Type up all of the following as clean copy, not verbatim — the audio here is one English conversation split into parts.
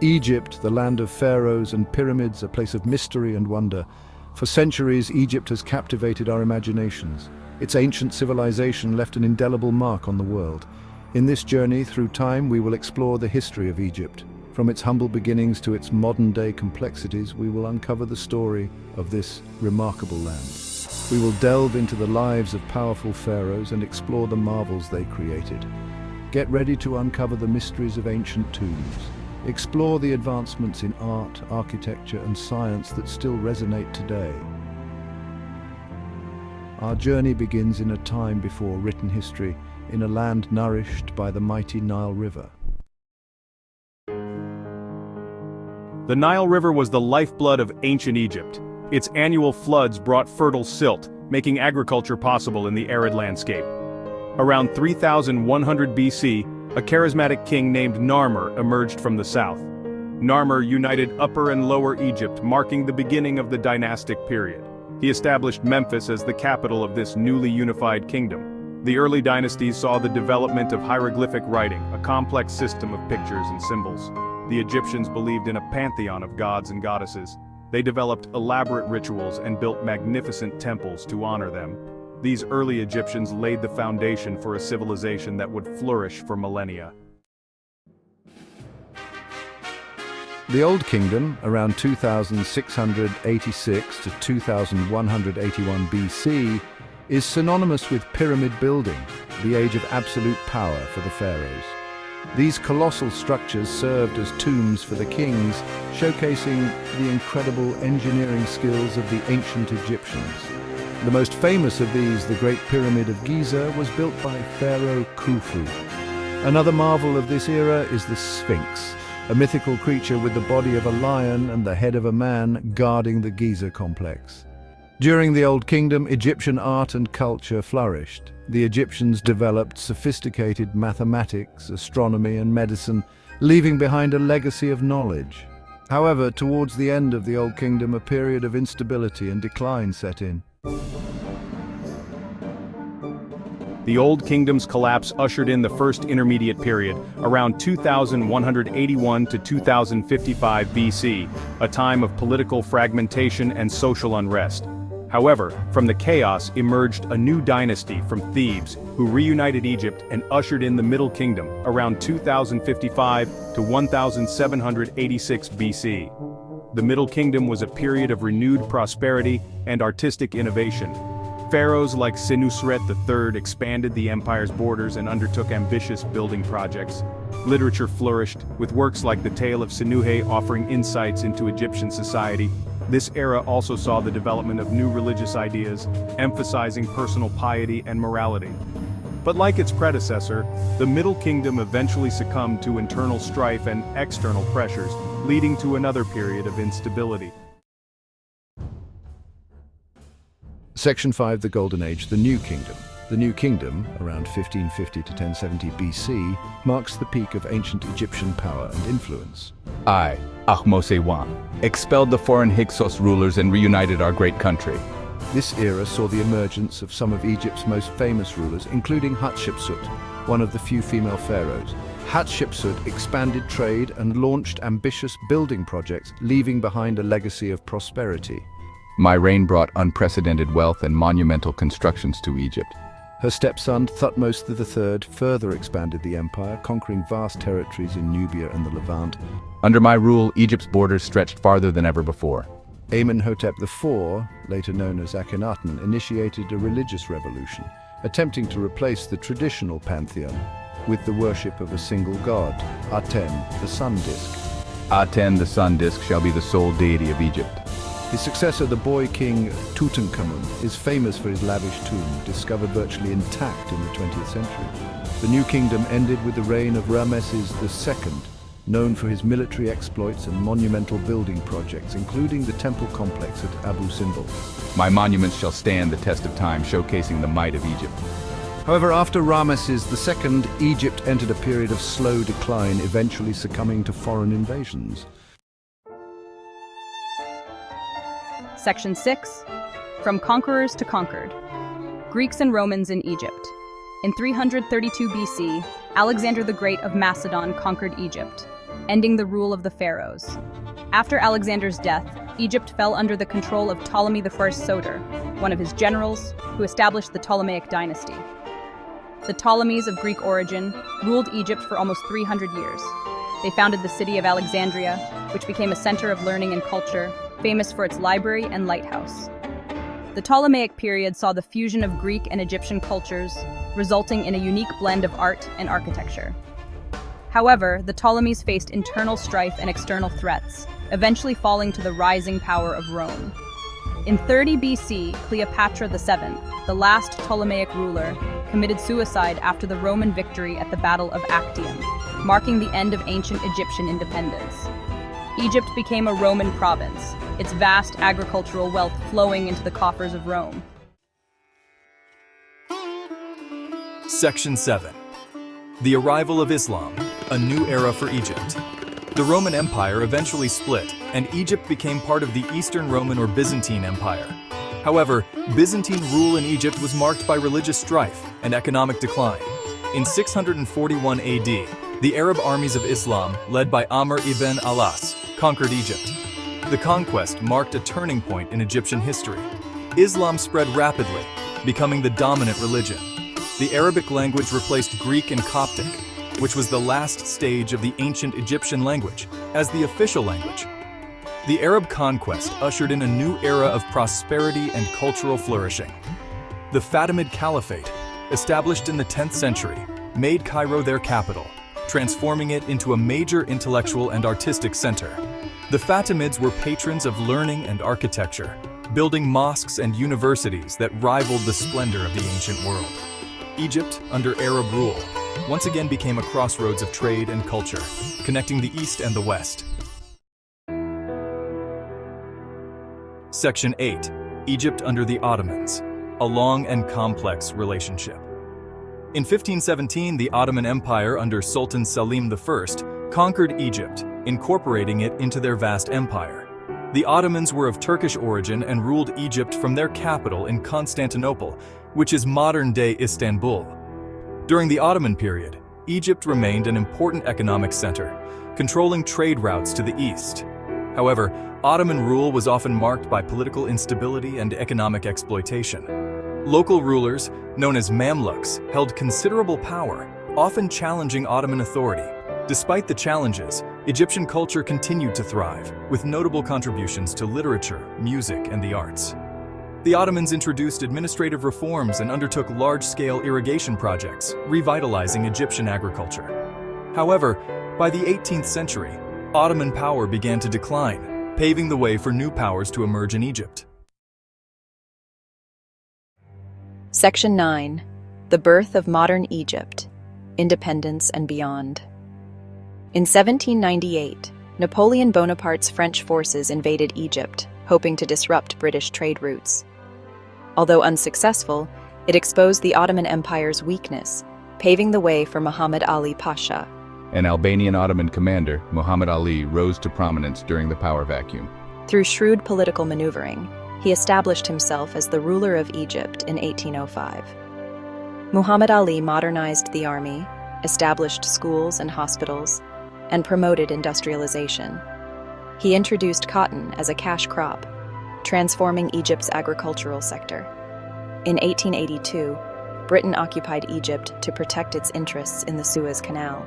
Egypt, the land of pharaohs and pyramids, a place of mystery and wonder. For centuries, Egypt has captivated our imaginations. Its ancient civilization left an indelible mark on the world. In this journey through time, we will explore the history of Egypt. From its humble beginnings to its modern-day complexities, we will uncover the story of this remarkable land. We will delve into the lives of powerful pharaohs and explore the marvels they created. Get ready to uncover the mysteries of ancient tombs. Explore the advancements in art, architecture, and science that still resonate today. Our journey begins in a time before written history, in a land nourished by the mighty Nile River. The Nile River was the lifeblood of ancient Egypt. Its annual floods brought fertile silt, making agriculture possible in the arid landscape. Around 3100 BC, a charismatic king named Narmer emerged from the south. Narmer united Upper and Lower Egypt, marking the beginning of the dynastic period. He established Memphis as the capital of this newly unified kingdom. The early dynasties saw the development of hieroglyphic writing, a complex system of pictures and symbols. The Egyptians believed in a pantheon of gods and goddesses. They developed elaborate rituals and built magnificent temples to honor them. These early Egyptians laid the foundation for a civilization that would flourish for millennia. The Old Kingdom, around 2686 to 2181 BC, is synonymous with pyramid building, the age of absolute power for the pharaohs. These colossal structures served as tombs for the kings, showcasing the incredible engineering skills of the ancient Egyptians. The most famous of these, the Great Pyramid of Giza, was built by Pharaoh Khufu. Another marvel of this era is the Sphinx, a mythical creature with the body of a lion and the head of a man guarding the Giza complex. During the Old Kingdom, Egyptian art and culture flourished. The Egyptians developed sophisticated mathematics, astronomy, and medicine, leaving behind a legacy of knowledge. However, towards the end of the Old Kingdom, a period of instability and decline set in. The Old Kingdom's collapse ushered in the first intermediate period, around 2181 to 2055 BC, a time of political fragmentation and social unrest. However, from the chaos emerged a new dynasty from Thebes, who reunited Egypt and ushered in the Middle Kingdom, around 2055 to 1786 BC. The Middle Kingdom was a period of renewed prosperity and artistic innovation. Pharaohs like Senusret III expanded the empire's borders and undertook ambitious building projects. Literature flourished, with works like the Tale of Sinuhe offering insights into Egyptian society. This era also saw the development of new religious ideas, emphasizing personal piety and morality. But like its predecessor, the Middle Kingdom eventually succumbed to internal strife and external pressures, leading to another period of instability. Section 5, the Golden Age, the New Kingdom. The New Kingdom, around 1550 to 1070 BC, marks the peak of ancient Egyptian power and influence. I, Ahmose-I, expelled the foreign Hyksos rulers and reunited our great country. This era saw the emergence of some of Egypt's most famous rulers, including Hatshepsut, one of the few female pharaohs. Hatshepsut expanded trade and launched ambitious building projects, leaving behind a legacy of prosperity. My reign brought unprecedented wealth and monumental constructions to Egypt. Her stepson, Thutmose III, further expanded the empire, conquering vast territories in Nubia and the Levant. Under my rule, Egypt's borders stretched farther than ever before. Amenhotep IV, later known as Akhenaten, initiated a religious revolution, attempting to replace the traditional pantheon with the worship of a single god, Aten, the sun disk. Aten, the sun disk, shall be the sole deity of Egypt. His successor, the boy king Tutankhamun, is famous for his lavish tomb, discovered virtually intact in the 20th century. The New Kingdom ended with the reign of Ramesses II, known for his military exploits and monumental building projects, including the temple complex at Abu Simbel. My monuments shall stand the test of time, showcasing the might of Egypt. However, after Ramesses II, Egypt entered a period of slow decline, eventually succumbing to foreign invasions. Section 6. From Conquerors to Conquered. Greeks and Romans in Egypt. In 332 BC, Alexander the Great of Macedon conquered Egypt. ending the rule of the Pharaohs. After Alexander's death, Egypt fell under the control of Ptolemy I Soter, one of his generals, who established the Ptolemaic dynasty. The Ptolemies of Greek origin ruled Egypt for almost 300 years. They founded the city of Alexandria, which became a center of learning and culture, famous for its library and lighthouse. The Ptolemaic period saw the fusion of Greek and Egyptian cultures, resulting in a unique blend of art and architecture. However, the Ptolemies faced internal strife and external threats, eventually falling to the rising power of Rome. In 30 BC, Cleopatra VII, the last Ptolemaic ruler, committed suicide after the Roman victory at the Battle of Actium, marking the end of ancient Egyptian independence. Egypt became a Roman province, its vast agricultural wealth flowing into the coffers of Rome. Section 7. The arrival of Islam, a new era for Egypt. The Roman Empire eventually split, and Egypt became part of the Eastern Roman or Byzantine Empire. However, Byzantine rule in Egypt was marked by religious strife and economic decline. In 641 AD, the Arab armies of Islam, led by Amr ibn al-As, conquered Egypt. The conquest marked a turning point in Egyptian history. Islam spread rapidly, becoming the dominant religion. The Arabic language replaced Greek and Coptic, which was the last stage of the ancient Egyptian language, as the official language. The Arab conquest ushered in a new era of prosperity and cultural flourishing. The Fatimid Caliphate, established in the 10th century, made Cairo their capital, transforming it into a major intellectual and artistic center. The Fatimids were patrons of learning and architecture, building mosques and universities that rivaled the splendor of the ancient world. Egypt, under Arab rule, once again became a crossroads of trade and culture, connecting the East and the West. Section 8. Egypt under the Ottomans, a long and complex relationship. In 1517, the Ottoman Empire under Sultan Selim I conquered Egypt, incorporating it into their vast empire. The Ottomans were of Turkish origin and ruled Egypt from their capital in Constantinople, which is modern-day Istanbul. During the Ottoman period, Egypt remained an important economic center, controlling trade routes to the east. However, Ottoman rule was often marked by political instability and economic exploitation. Local rulers, known as Mamluks, held considerable power, often challenging Ottoman authority. Despite the challenges, Egyptian culture continued to thrive, with notable contributions to literature, music, and the arts. The Ottomans introduced administrative reforms and undertook large-scale irrigation projects, revitalizing Egyptian agriculture. However, by the 18th century, Ottoman power began to decline, paving the way for new powers to emerge in Egypt. Section 9. The birth of modern Egypt, independence and beyond. In 1798, Napoleon Bonaparte's French forces invaded Egypt, hoping to disrupt British trade routes. Although unsuccessful, it exposed the Ottoman Empire's weakness, paving the way for Muhammad Ali Pasha. An Albanian Ottoman commander, Muhammad Ali, rose to prominence during the power vacuum. Through shrewd political maneuvering, he established himself as the ruler of Egypt in 1805. Muhammad Ali modernized the army, established schools and hospitals, and promoted industrialization. He introduced cotton as a cash crop, transforming Egypt's agricultural sector. In 1882, Britain occupied Egypt to protect its interests in the Suez Canal.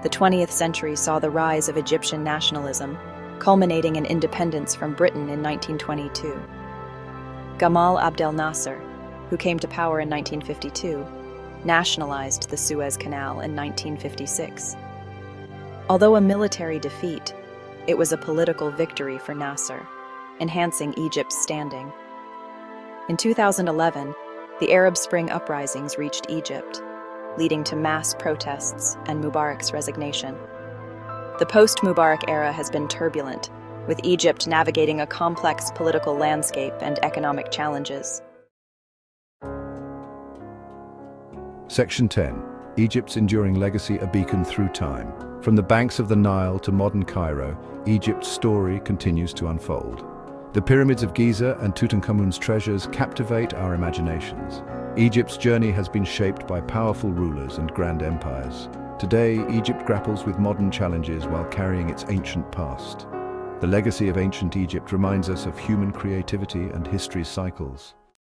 The 20th century saw the rise of Egyptian nationalism, culminating in independence from Britain in 1922. Gamal Abdel Nasser, who came to power in 1952, nationalized the Suez Canal in 1956. Although a military defeat, it was a political victory for Nasser, enhancing Egypt's standing. In 2011, the Arab Spring uprisings reached Egypt, leading to mass protests and Mubarak's resignation. The post-Mubarak era has been turbulent, with Egypt navigating a complex political landscape and economic challenges. Section 10. Egypt's enduring legacy, a beacon through time. From the banks of the Nile to modern Cairo, Egypt's story continues to unfold. The pyramids of Giza and Tutankhamun's treasures captivate our imaginations. Egypt's journey has been shaped by powerful rulers and grand empires. Today, Egypt grapples with modern challenges while carrying its ancient past. The legacy of ancient Egypt reminds us of human creativity and history's cycles.